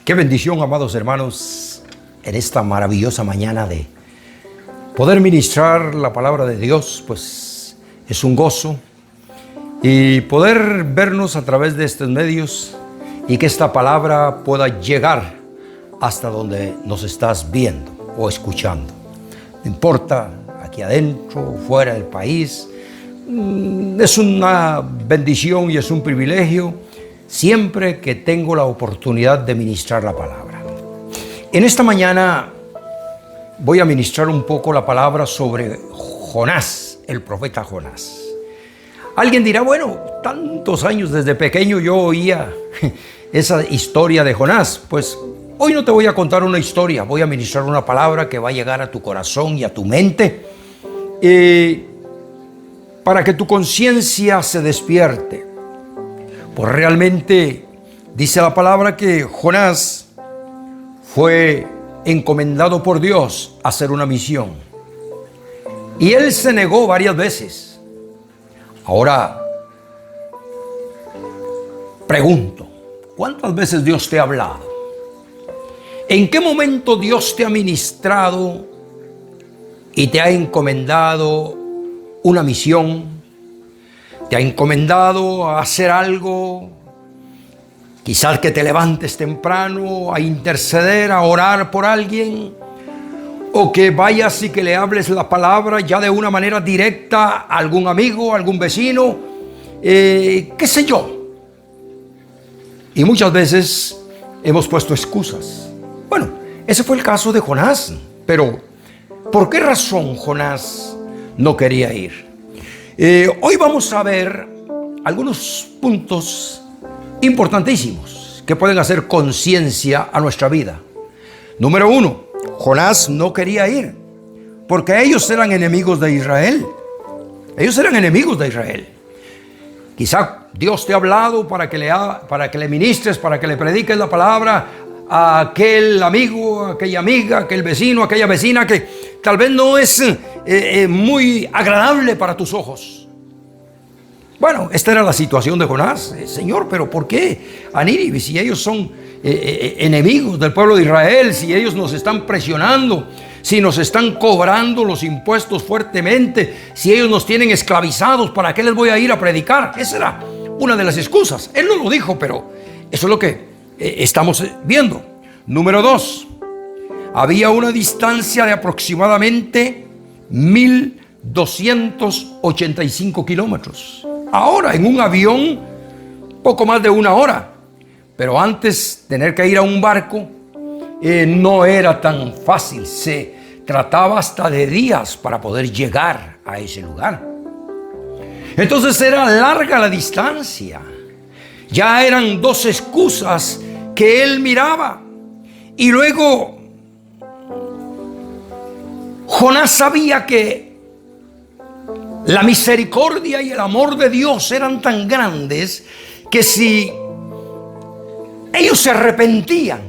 Qué bendición, amados hermanos, en esta maravillosa mañana de poder ministrar la palabra de Dios, pues es un gozo. Y poder vernos a través de estos medios y que esta palabra pueda llegar hasta donde nos estás viendo o escuchando. No importa, aquí adentro o fuera del país, es una bendición y es un privilegio siempre que tengo la oportunidad de ministrar la palabra. En esta mañana voy a ministrar un poco la palabra sobre Jonás, el profeta Jonás. Alguien dirá, bueno, tantos años desde pequeño yo oía esa historia de Jonás. Pues hoy no te voy a contar una historia, voy a ministrar una palabra que va a llegar a tu corazón y a tu mente para que tu conciencia se despierte. Pues realmente dice la palabra que Jonás fue encomendado por Dios a hacer una misión. Y él se negó varias veces. Ahora, pregunto, ¿cuántas veces Dios te ha hablado? ¿En qué momento Dios te ha ministrado y te ha encomendado una misión? ¿Te ha encomendado a hacer algo? Quizás que te levantes temprano a interceder, a orar por alguien. O que vayas y que le hables la palabra ya de una manera directa a algún amigo, a algún vecino, qué sé yo. Y muchas veces hemos puesto excusas. Bueno, ese fue el caso de Jonás. Pero, ¿por qué razón Jonás no quería ir? Hoy vamos a ver algunos puntos importantísimos que pueden hacer conciencia a nuestra vida. Número 1. Jonás no quería ir porque ellos eran enemigos de Israel. Ellos eran enemigos de Israel. Quizá Dios te ha hablado para que le ministres, para que le prediques la palabra a aquel amigo, a aquella amiga, a aquel vecino, a aquella vecina que tal vez no es muy agradable para tus ojos. Bueno, esta era la situación de Jonás. Señor, pero ¿por qué a Nínive si ellos son enemigos del pueblo de Israel, si ellos nos están presionando, si nos están cobrando los impuestos fuertemente, si ellos nos tienen esclavizados, ¿para qué les voy a ir a predicar? Esa era una de las excusas. Él no lo dijo, pero eso es lo que estamos viendo. Número 2, había una distancia de aproximadamente 1,285 kilómetros. Ahora en un avión poco más de una hora. Pero antes tener que ir a un barco no era tan fácil. Se trataba hasta de días para poder llegar a ese lugar. Entonces era larga la distancia. Ya eran dos excusas que él miraba. Y luego Jonás sabía que la misericordia y el amor de Dios eran tan grandes que si ellos se arrepentían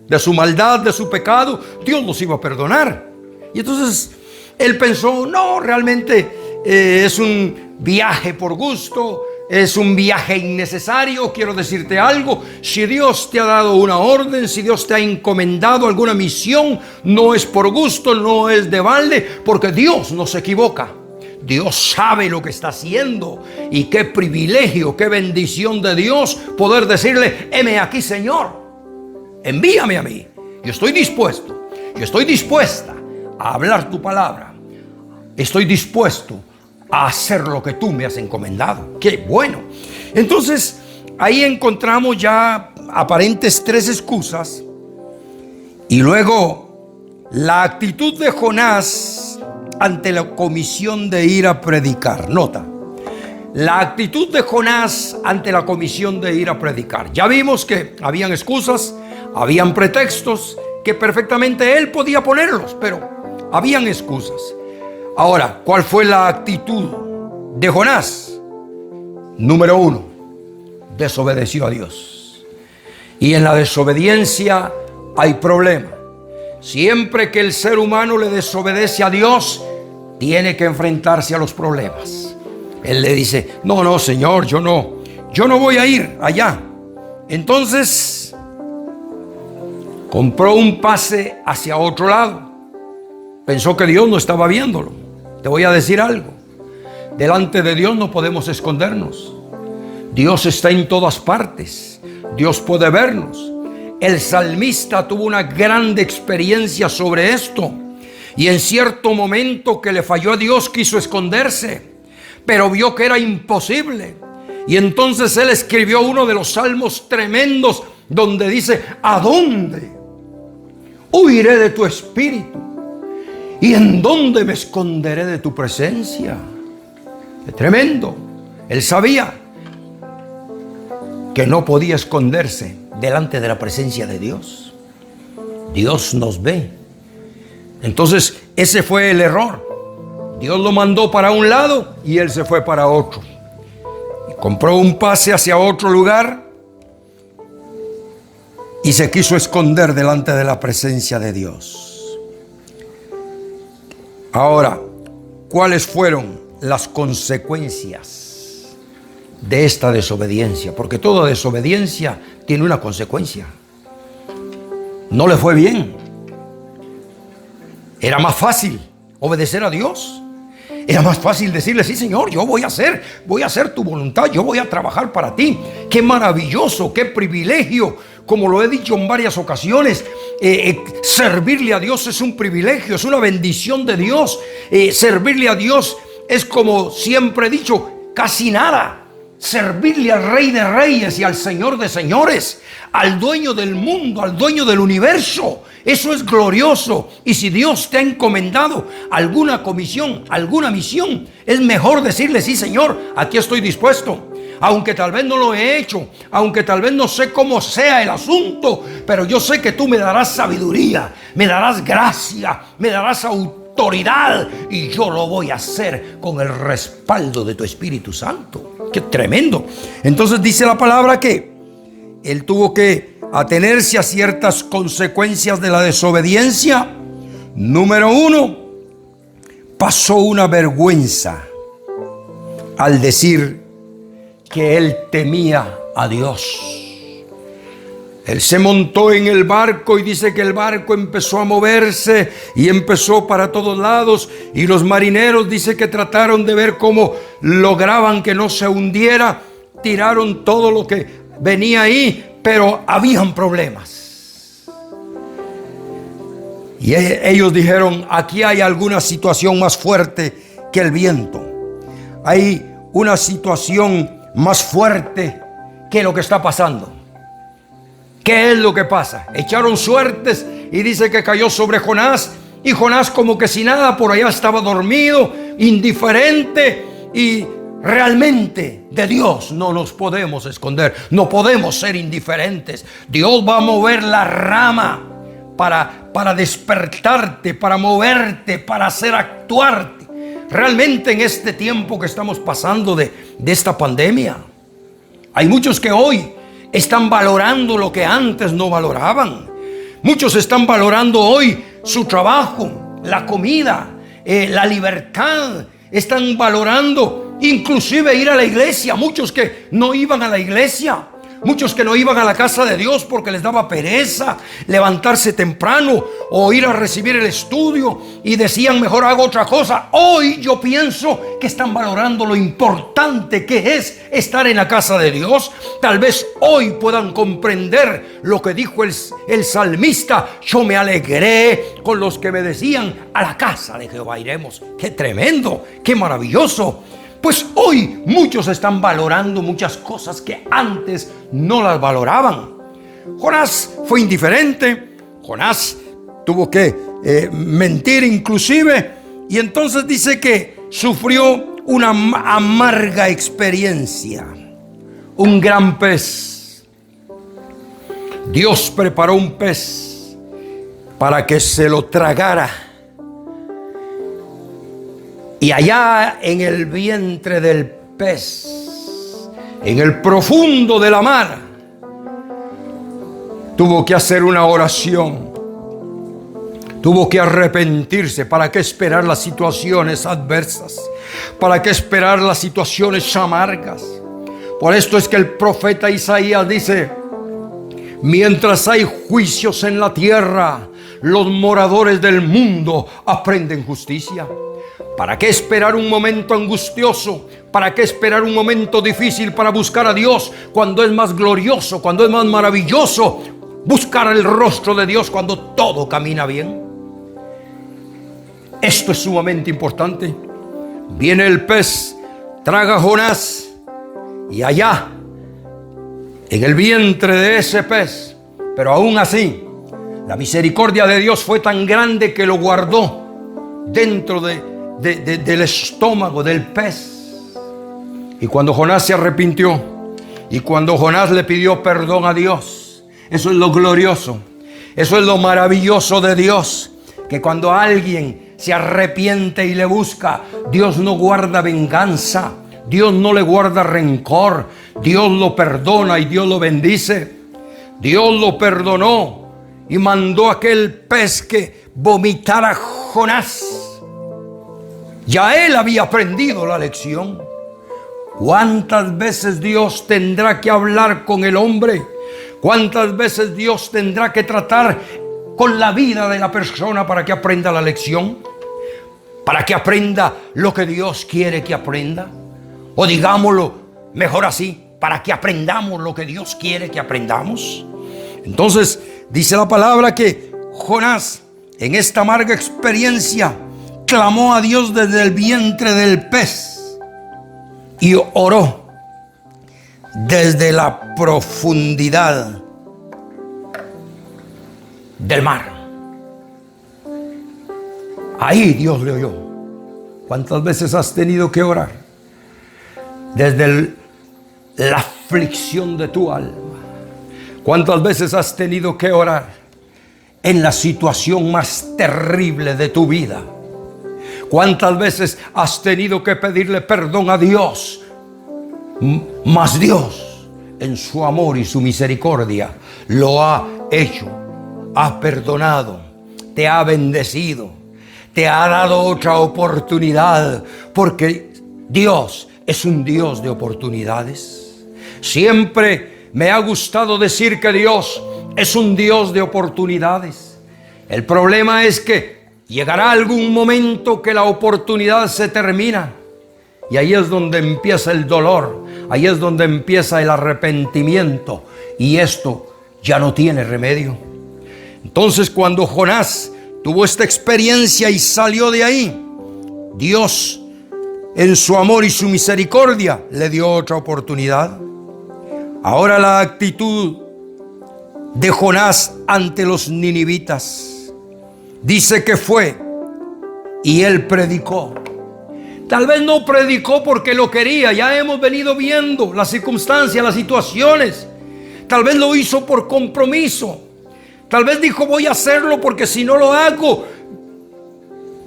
de su maldad, de su pecado, Dios los iba a perdonar. Y entonces él pensó, no, realmente es un viaje por gusto, es un viaje innecesario. Quiero decirte algo, si Dios te ha dado una orden, si Dios te ha encomendado alguna misión, no es por gusto, no es de balde, porque Dios no se equivoca. Dios sabe lo que está haciendo y qué privilegio, qué bendición de Dios poder decirle, heme aquí, Señor, envíame a mí. Yo estoy dispuesto, yo estoy dispuesta a hablar tu palabra. Estoy dispuesto a hacer lo que tú me has encomendado. Qué bueno. Entonces, ahí encontramos ya aparentes tres excusas y luego la actitud de Jonás ante la comisión de ir a predicar. Nota, la actitud de Jonás ante la comisión de ir a predicar. Ya vimos que habían excusas, habían pretextos que perfectamente él podía ponerlos, pero habían excusas. Ahora, ¿cuál fue la actitud de Jonás? Número 1, desobedeció a Dios. Y en la desobediencia hay problema. Siempre que el ser humano le desobedece a Dios, tiene que enfrentarse a los problemas. Él le dice, no, Señor, yo no voy a ir allá. Entonces, Compró un pase hacia otro lado. Pensó que Dios no estaba viéndolo. Te voy a decir algo. Delante de Dios no podemos escondernos. Dios está en todas partes. Dios puede vernos. El salmista tuvo una grande experiencia sobre esto. Y en cierto momento que le falló a Dios, quiso esconderse, pero vio que era imposible. Y entonces él escribió uno de los salmos tremendos donde dice: ¿a dónde huiré de tu espíritu? ¿Y en dónde me esconderé de tu presencia? ¡Qué tremendo! Él sabía que no podía esconderse delante de la presencia de Dios. Dios nos ve. Entonces ese fue el error. Dios lo mandó para un lado y él se fue para otro. Y compró un pase hacia otro lugar y se quiso esconder delante de la presencia de Dios. Ahora, ¿cuáles fueron las consecuencias de esta desobediencia? Porque toda desobediencia tiene una consecuencia. No le fue bien. Era más fácil obedecer a Dios. Era más fácil decirle: sí, Señor, yo voy a hacer tu voluntad, yo voy a trabajar para ti. Qué maravilloso, qué privilegio. Como lo he dicho en varias ocasiones, servirle a Dios es un privilegio, es una bendición de Dios. Servirle a Dios es, como siempre he dicho, casi nada. Servirle al Rey de Reyes y al Señor de Señores, al dueño del mundo, al dueño del universo. Eso es glorioso. Y si Dios te ha encomendado alguna comisión, alguna misión, es mejor decirle: sí, Señor, aquí estoy dispuesto. Aunque tal vez no lo he hecho, aunque tal vez no sé cómo sea el asunto, pero yo sé que tú me darás sabiduría, me darás gracia, me darás autoridad, y yo lo voy a hacer con el respaldo de tu Espíritu Santo. ¡Qué tremendo! Entonces dice la palabra que él tuvo que atenerse a ciertas consecuencias de la desobediencia. Número 1, pasó una vergüenza al decir que él temía a Dios. Él se montó en el barco y dice que el barco empezó a moverse y empezó para todos lados, y los marineros dice que trataron de ver cómo lograban que no se hundiera, tiraron todo lo que venía ahí, pero habían problemas. Y ellos dijeron: aquí hay alguna situación más fuerte que el viento. Hay una situación más fuerte que lo que está pasando. ¿Qué es lo que pasa? Echaron suertes y dice que cayó sobre Jonás, y Jonás, como que si nada, por allá estaba dormido, indiferente. Y realmente de Dios no nos podemos esconder, no podemos ser indiferentes. Dios va a mover la rama para despertarte, para moverte, para hacer actuarte. Realmente en este tiempo que estamos pasando de esta pandemia, hay muchos que hoy están valorando lo que antes no valoraban. Muchos están valorando hoy su trabajo, la comida, la libertad. Están valorando inclusive ir a la iglesia. Muchos que no iban a la iglesia, muchos que no iban a la casa de Dios porque les daba pereza levantarse temprano o ir a recibir el estudio, y decían: mejor hago otra cosa. Hoy yo pienso que están valorando lo importante que es estar en la casa de Dios. Tal vez hoy puedan comprender lo que dijo el salmista: yo me alegré con los que me decían: a la casa de Jehová iremos. ¡Qué tremendo! ¡Qué maravilloso! Pues hoy muchos están valorando muchas cosas que antes no las valoraban. Jonás fue indiferente. Jonás tuvo que mentir inclusive. Y entonces dice que sufrió una amarga experiencia. Un gran pez. Dios preparó un pez para que se lo tragara. Y allá en el vientre del pez, en el profundo de la mar, tuvo que hacer una oración. Tuvo que arrepentirse. ¿Para qué esperar las situaciones adversas? ¿Para qué esperar las situaciones amargas? Por esto es que el profeta Isaías dice: Mientras hay juicios en la tierra, los moradores del mundo aprenden justicia. ¿Para qué esperar un momento angustioso? ¿Para qué esperar un momento difícil para buscar a Dios cuando es más glorioso, cuando es más maravilloso buscar el rostro de Dios cuando todo camina bien? Esto es sumamente importante. Viene el pez, traga a Jonás, y allá, en el vientre de ese pez, pero aún así, la misericordia de Dios fue tan grande que lo guardó dentro del estómago del pez. Y cuando Jonás se arrepintió, y cuando Jonás le pidió perdón a Dios, eso es lo glorioso, eso es lo maravilloso de Dios, que cuando alguien se arrepiente y le busca, Dios no guarda venganza, Dios no le guarda rencor, Dios lo perdona y Dios lo bendice. Dios lo perdonó y mandó aquel pez que vomitara a Jonás. Ya él había aprendido la lección. ¿Cuántas veces Dios tendrá que hablar con el hombre? ¿Cuántas veces Dios tendrá que tratar con la vida de la persona para que aprenda la lección? Para que aprenda lo que Dios quiere que aprenda. O digámoslo mejor así, para que aprendamos lo que Dios quiere que aprendamos. Entonces dice la palabra que Jonás, en esta amarga experiencia, clamó a Dios desde el vientre del pez y oró desde la profundidad del mar. Ahí Dios le oyó. ¿Cuántas veces has tenido que orar? Desde la aflicción de tu alma. ¿Cuántas veces has tenido que orar en la situación más terrible de tu vida? ¿Cuántas veces has tenido que pedirle perdón a Dios? Mas Dios, en su amor y su misericordia, lo ha hecho, ha perdonado, te ha bendecido, te ha dado otra oportunidad, porque Dios es un Dios de oportunidades. Siempre me ha gustado decir que Dios es un Dios de oportunidades. El problema es que llegará algún momento que la oportunidad se termina. Y ahí es donde empieza el dolor. Ahí es donde empieza el arrepentimiento. Y esto ya no tiene remedio. Entonces, cuando Jonás tuvo esta experiencia y salió de ahí, Dios, en su amor y su misericordia, le dio otra oportunidad. Ahora la actitud de Jonás ante los ninivitas. Dice que fue y él predicó. Tal vez no predicó porque lo quería. Ya hemos venido viendo las circunstancias, las situaciones. Tal vez lo hizo por compromiso. Tal vez dijo, voy a hacerlo porque si no lo hago,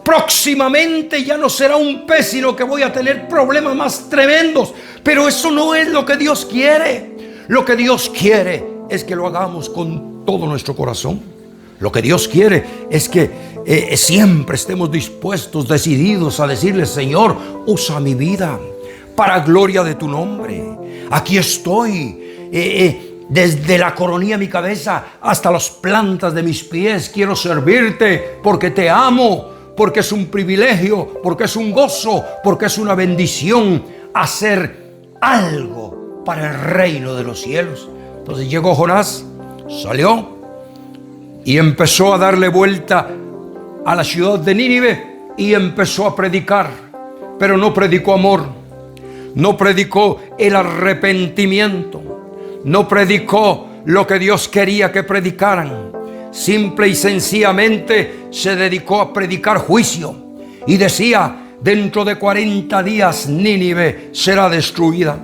próximamente ya no será un pez, sino que voy a tener problemas más tremendos. Pero eso no es lo que Dios quiere. Lo que Dios quiere es que lo hagamos con todo nuestro corazón. Lo que Dios quiere es que siempre estemos dispuestos, decididos a decirle, Señor, usa mi vida para gloria de tu nombre. Aquí estoy, desde la coronilla de mi cabeza hasta las plantas de mis pies. Quiero servirte porque te amo, porque es un privilegio, porque es un gozo, porque es una bendición hacer algo para el reino de los cielos. Entonces llegó Jonás, salió y empezó a darle vuelta a la ciudad de Nínive y empezó a predicar. Pero no predicó amor, no predicó el arrepentimiento, no predicó lo que Dios quería que predicaran. Simple y sencillamente se dedicó a predicar juicio y decía, dentro de 40 días Nínive será destruida.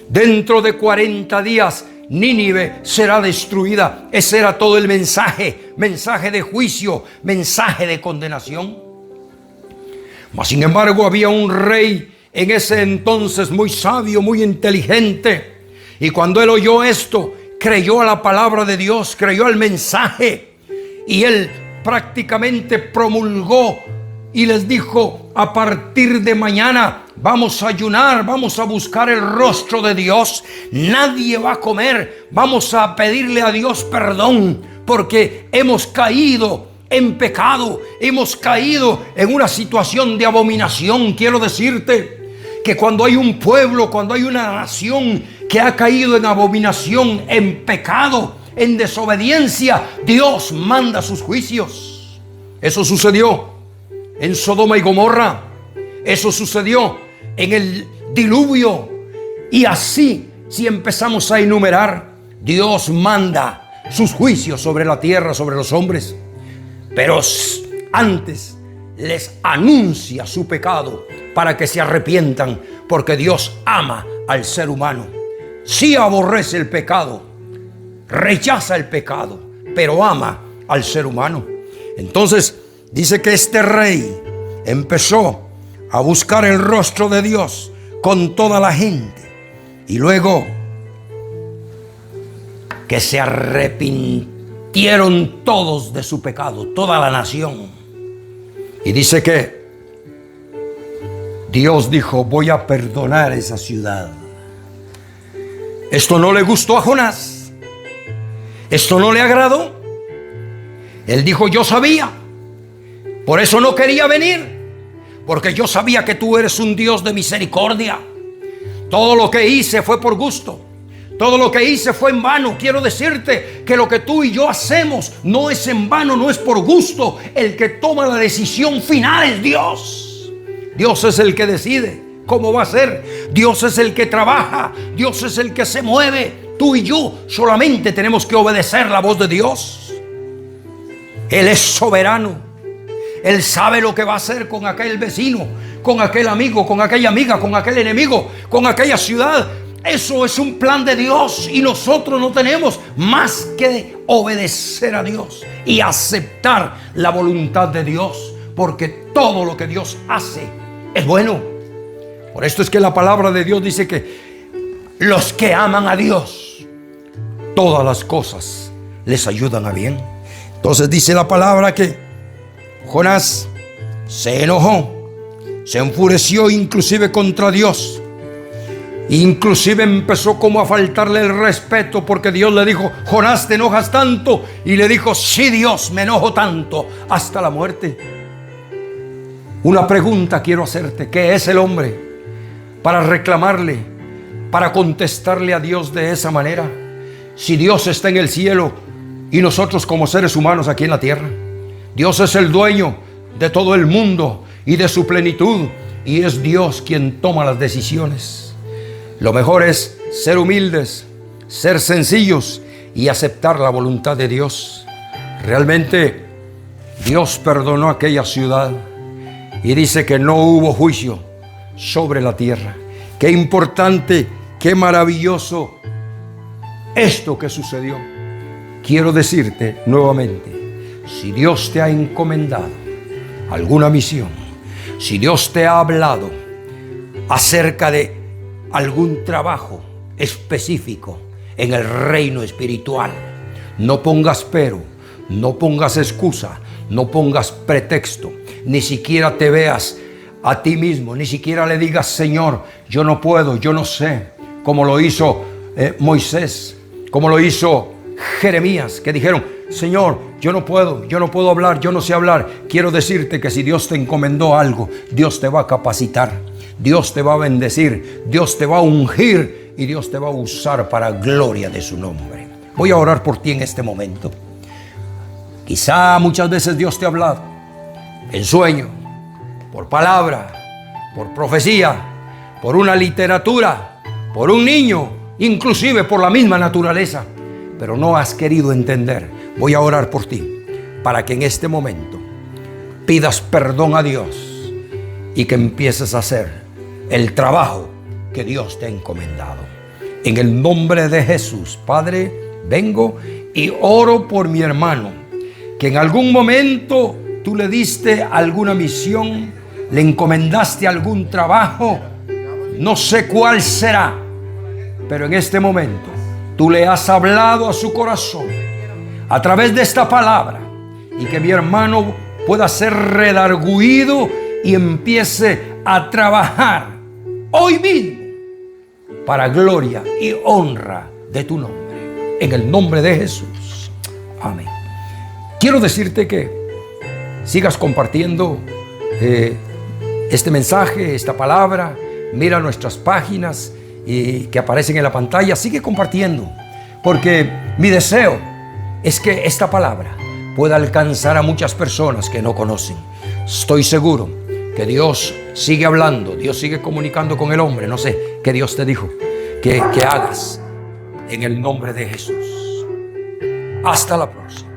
Dentro de 40 días Nínive será destruida. Ese era todo el mensaje, mensaje de juicio, mensaje de condenación. Mas sin embargo había un rey en ese entonces muy sabio, muy inteligente, y cuando él oyó esto, creyó a la palabra de Dios, creyó al mensaje, y él prácticamente promulgó y les dijo, a partir de mañana vamos a ayunar, vamos a buscar el rostro de Dios, nadie va a comer, vamos a pedirle a Dios perdón porque hemos caído en pecado, hemos caído en una situación de abominación. Quiero decirte que cuando hay un pueblo, cuando hay una nación que ha caído en abominación, en pecado, en desobediencia, Dios manda sus juicios. Eso sucedió en Sodoma y Gomorra, eso sucedió en el diluvio, y así, si empezamos a enumerar, Dios manda sus juicios sobre la tierra, sobre los hombres. Pero antes les anuncia su pecado para que se arrepientan, porque Dios ama al ser humano. Sí aborrece el pecado, rechaza el pecado, pero ama al ser humano. Entonces dice que este rey empezó a buscar el rostro de Dios con toda la gente, y luego que se arrepintieron todos de su pecado, toda la nación. Y dice que Dios dijo: voy a perdonar esa ciudad. Esto no le gustó a Jonás, esto no le agradó. Él dijo: yo sabía, por eso no quería venir, porque yo sabía que tú eres un Dios de misericordia. Todo lo que hice fue por gusto, todo lo que hice fue en vano. Quiero decirte que lo que tú y yo hacemos no es en vano, no es por gusto. El que toma la decisión final es Dios. Dios es el que decide cómo va a ser. Dios es el que trabaja. Dios es el que se mueve. Tú y yo solamente tenemos que obedecer la voz de Dios. Él es soberano. Él sabe lo que va a hacer con aquel vecino, con aquel amigo, con aquella amiga, con aquel enemigo, con aquella ciudad. Eso es un plan de Dios, y nosotros no tenemos más que obedecer a Dios y aceptar la voluntad de Dios, porque todo lo que Dios hace es bueno. Por esto es que la palabra de Dios dice que los que aman a Dios, todas las cosas les ayudan a bien. Entonces dice la palabra que Jonás se enojó, se enfureció inclusive contra Dios. Inclusive empezó como a faltarle el respeto, porque Dios le dijo: Jonás, ¿te enojas tanto? Y le dijo: sí, Dios, me enojo tanto hasta la muerte. Una pregunta quiero hacerte: ¿qué es el hombre para reclamarle, para contestarle a Dios de esa manera? Si Dios está en el cielo y nosotros como seres humanos aquí en la tierra. Dios es el dueño de todo el mundo y de su plenitud, y es Dios quien toma las decisiones. Lo mejor es ser humildes, ser sencillos y aceptar la voluntad de Dios. Realmente Dios perdonó aquella ciudad y dice que no hubo juicio sobre la tierra. Qué importante, qué maravilloso esto que sucedió. Quiero decirte nuevamente, si Dios te ha encomendado alguna misión, si Dios te ha hablado acerca de algún trabajo específico en el reino espiritual, no pongas pero, no pongas excusa, no pongas pretexto, ni siquiera te veas a ti mismo, ni siquiera le digas: Señor, yo no puedo, yo no sé, como lo hizo Moisés, como lo hizo Jeremías, que dijeron: Señor, yo no puedo hablar, yo no sé hablar. Quiero decirte que si Dios te encomendó algo, Dios te va a capacitar, Dios te va a bendecir, Dios te va a ungir y Dios te va a usar para gloria de su nombre. Voy a orar por ti en este momento. Quizá muchas veces Dios te ha hablado en sueño, por palabra, por profecía, por una literatura, por un niño, inclusive por la misma naturaleza, pero no has querido entender. Voy a orar por ti para que en este momento pidas perdón a Dios y que empieces a hacer el trabajo que Dios te ha encomendado. En el nombre de Jesús, Padre, vengo y oro por mi hermano, que en algún momento tú le diste alguna misión, le encomendaste algún trabajo, no sé cuál será, pero en este momento tú le has hablado a su corazón a través de esta palabra, y que mi hermano pueda ser redarguido y empiece a trabajar hoy mismo, para gloria y honra de tu nombre. En el nombre de Jesús. Amén. Quiero decirte que sigas compartiendo este mensaje, esta palabra. Mira nuestras páginas que aparecen en la pantalla. Sigue compartiendo, porque mi deseo es que esta palabra pueda alcanzar a muchas personas que no conocen. Estoy seguro que Dios sigue hablando, Dios sigue comunicando con el hombre. No sé qué Dios te dijo que hagas en el nombre de Jesús. Hasta la próxima.